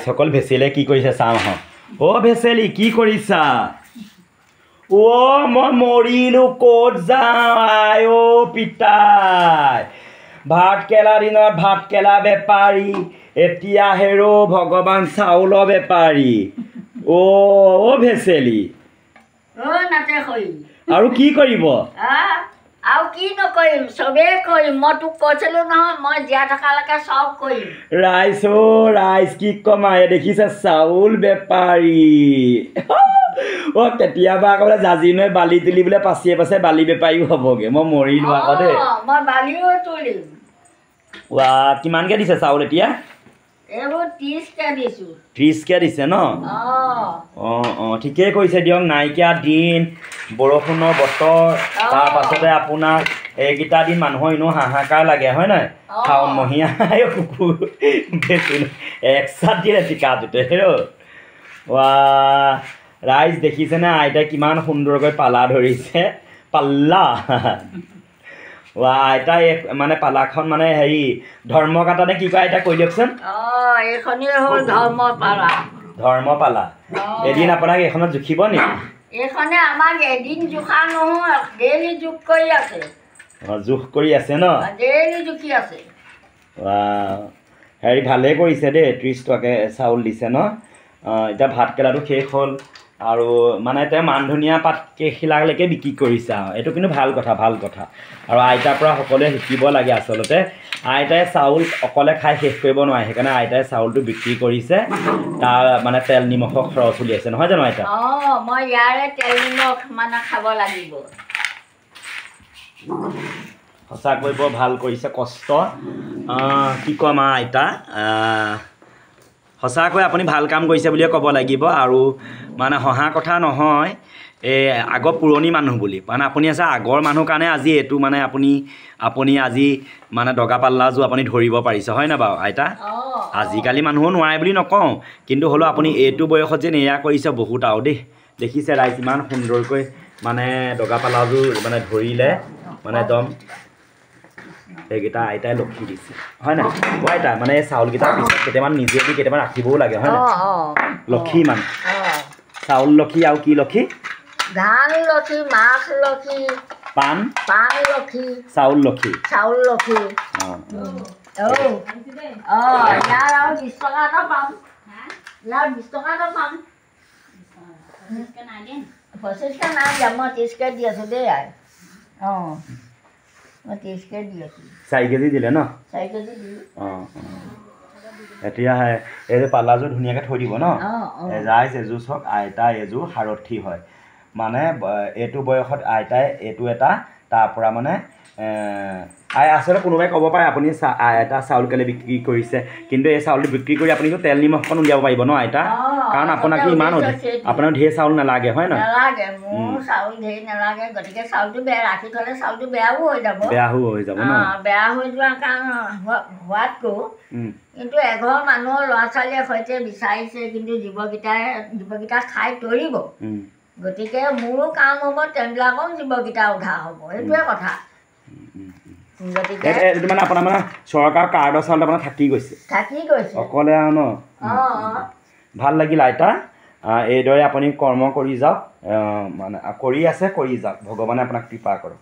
সকল ভেচেলে কি কৰিছে চাওঁ হঁ অ' ভেচেলি কি কৰিছা অ' মই মৰিলোঁ ক'ত যাওঁ আই অ' পিতাই ভাতকেৰেলা দিনত ভাতকেৰেলা বেপাৰী এতিয়া হেৰ' ভগৱান চাউলৰ বেপাৰী অ' ভেচেলি আৰু কি কৰিব আৰু কি নকৰিম চবেই কৰিম মই তোক কৈছিলোঁ নহয় মই জীয়াই থকালৈকে চব কৰিম ৰাইজ ৰাইজ কি কম আহে দেখিছে চাউল বেপাৰী অ' কেতিয়াবা আকৌ বোলে জাজি নৈ বালি তুলি বোলে পাচিয়ে পাছে বালি বেপাৰীও হ'বগৈ মই মৰিলোঁ আকৌ দেই মই বালিও তুলিম কিমানকৈ দিছে চাউল এতিয়া এইবোৰ 30কৈ দিছোঁ 30কৈ দিছে ন অঁ ঠিকেই কৰিছে দিয়ক নাইকিয়া দিন বৰষুণৰ বতৰ তাৰপাছতে আপোনাৰ এইকেইটা দিন মানুহৰ এনেও হাহাকাৰ লাগে হয় নহয় শাওণমহীয়া কুকুৰ বেছিলো একচাত দিলে টিকাটোতে ৰাইজ দেখিছেনে আইতাই কিমান সুন্দৰকৈ পালা ধৰিছে পাল্লা আইতাই মানে পালাখন মানে হেৰি ধৰ্মকাটা নে কি কয় আইতা কৈ দিয়কচোন এইখনেই হ'ল ধৰ্মপালা এদিন আপোনাক এইখনত জুখিব নেকি এইখনে আমাক এদিন জোখা নহয় ডেইলি জোখ কৰি আছে জোখ কৰি আছে ন ডেইলি জুখি আছে হেৰি ভালেই কৰিছে দেই 30 টকাকৈ চাউল দিছে ন এতিয়া ভাতকেৰেলাটো শেষ হ'ল আৰু মানে তেওঁ মান ধনিয়া পাত কেইখিলালৈকে বিক্ৰী কৰিছে আৰু এইটো কিন্তু ভাল কথা আৰু আইতাৰ পৰা সকলোৱে শিকিব লাগে আচলতে আইতাই চাউল অকলে খাই শেষ কৰিব নোৱাৰে সেইকাৰণে আইতাই চাউলটো বিক্ৰী কৰিছে তাৰ মানে তেল নিমখৰ খৰচ উলিয়াইছে নহয় জানো আইতা মই ইয়াৰে তেল নিমখ মানে খাব লাগিব সঁচাকৈ বৰ ভাল কৰিছে কষ্ট কি ক'ম আইতা সঁচাকৈ আপুনি ভাল কাম কৰিছে বুলিয়ে ক'ব লাগিব আৰু মানে হহা কথা নহয় এই আগৰ পুৰণি মানুহ বুলি মানে আপুনি আছে আগৰ মানুহ কাৰণে আজি এইটো মানে আপুনি আজি মানে দগা পাল্লাযোৰ আপুনি ধৰিব পাৰিছে হয় নাই বাৰু আইতা আজিকালি মানুহো নোৱাৰে বুলি নকওঁ কিন্তু হ'লেও আপুনি এইটো বয়সত যেন এয়া কৰিছে বহুত আৰু দেই দেখিছে ৰাইজ ইমান সুন্দৰকৈ মানে দগা পাল্লাযোৰ মানে ধৰিলে মানে একদম এইকেইটা আইতাই লক্ষী দিছে হয় নাই আইতা মানে এই চাউলকেইটা পিছত কেইটামান নিজে দি কেইটামান ৰাখিবও লাগে হয় নাই লক্ষী মানে চাউল লক্ষী আৰু কি লক্ষী ধান লক্ষী মাছ লক্ষী পাণ লক্ষী চাউল লক্ষী ইয়াৰ আৰু 20 টকা এটা পাম ইয়াৰ 20 টকা এটা পাম 25কৈ নাই দিয়া মই 30কৈ দি আছোঁ দেই মই 30কৈ দি আছোঁ 4 কেজি দিলে ন 4 কেজি দিলোঁ এতিয়া এই যে পাল্লাযোৰ ধুনীয়াকৈ থৈ দিব ন ৰাইজ এযোৰ চাওক আইতা এযোৰ সাৰথি হয় মানে এইটো বয়সত আইতাই এইটো এটা তাৰ পৰা মানে আচলতে কোনোবাই ক'ব পাৰে আপুনি এটা চাউল কেলে বিক্ৰী কৰিছে কিন্তু এই চাউলটো বিক্ৰী কৰি আপুনিতো তেল নিমখখন উলিয়াব পাৰিব ন আইতা কাৰণ আপোনাক ইমান আপোনাৰ ঢেৰ চাউল নালাগে হয় ন মোৰ চাউল ঢেৰ নালাগে গতিকে চাউলটো বেয়া ৰাখি থ'লে চাউলটো বেয়াও হৈ যাব ন বেয়া হৈ যোৱাৰ কাৰণ হোৱাতকৈ কিন্তু এঘৰ মানুহৰ ল'ৰা ছোৱালীয়ে সৈতে বিচাৰিছে কিন্তু জীৱকেইটা খাই তৰিব গতিকে মোৰো কাম হ'ব তেওঁবিলাকৰ জীৱকেইটা উঠা হ'ব সেইটোৱে কথা এইটো মানে আপোনাৰ মানে চৰকাৰৰ কাৰ্ডৰ চাউল আপোনাৰ থাকি গৈছে অকলে আৰু ন ভাল লাগিল আইতা এইদৰে আপুনি কৰ্ম কৰি যাওক মানে কৰি আছে কৰি যাওক ভগৱানে আপোনাক কৃপা কৰক